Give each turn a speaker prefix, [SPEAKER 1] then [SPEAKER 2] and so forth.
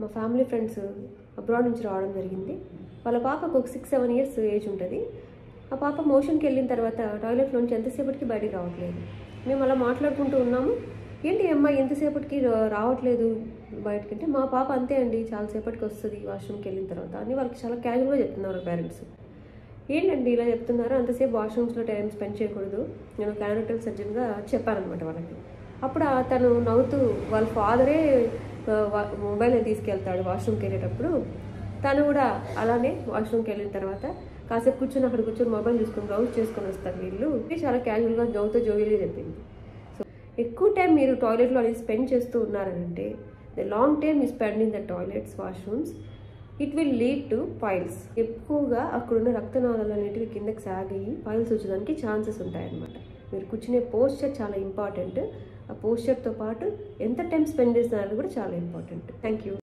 [SPEAKER 1] మా family friends abroad నుంచి రావడం జరిగింది. వాళ్ళ పాపకు ఒక 6-7 ఇయర్స్ ఏజ్ ఉంటుంది. ఆ పాప మోషన్కి వెళ్ళిన తర్వాత టాయిలెట్లోంచి ఎంతసేపటికి బయటికి రావట్లేదు. మేము అలా మాట్లాడుకుంటూ ఉన్నాము. ఏంటి అమ్మాయి ఎంతసేపటికి రావట్లేదు బయటకి అంటే, మా పాప అంతే అండి, చాలాసేపటికి వస్తుంది వాష్రూమ్కి వెళ్ళిన తర్వాత అని వాళ్ళకి చాలా క్యాజువల్గా చెప్తున్నారు పేరెంట్స్. ఏంటండి ఇలా చెప్తున్నారు, అంతసేపు వాష్రూమ్స్లో టైం స్పెండ్ చేయకూడదు, నేను క్యానిటల్ సర్జన్గా చెప్పానమాట వాళ్ళకి. అప్పుడు తను నవ్వుతూ వాళ్ళ ఫాదరే మొబైల్ తీసుకెళ్తాడు వాష్రూమ్కి వెళ్ళేటప్పుడు, తను కూడా అలానే వాష్రూమ్కి వెళ్ళిన తర్వాత కాసేపు కూర్చొని అక్కడ కూర్చొని మొబైల్ చూసుకొని బ్రౌజ్ చేసుకొని వస్తారు వీళ్ళు. చాలా క్యాజువల్గా జోవియల్గా చెప్పింది. సో ఎక్కువ టైం మీరు టాయిలెట్లో అనేది స్పెండ్ చేస్తూ ఉన్నారంటే, ద లాంగ్ టైమ్ ఈ spend in the toilets washrooms it will lead to piles. ఎక్కువగా అక్కడున్న రక్తనాళాలు అనేటివి కిందకి సాగి పైల్స్ వచ్చేదానికి ఛాన్సెస్ ఉంటాయన్నమాట. మీరు కూర్చునే పోస్చర్ చాలా ఇంపార్టెంట్. ఆ పోస్చర్తో పాటు ఎంత టైం స్పెండ్ చేస్తున్నారని కూడా చాలా ఇంపార్టెంట్. Thank you.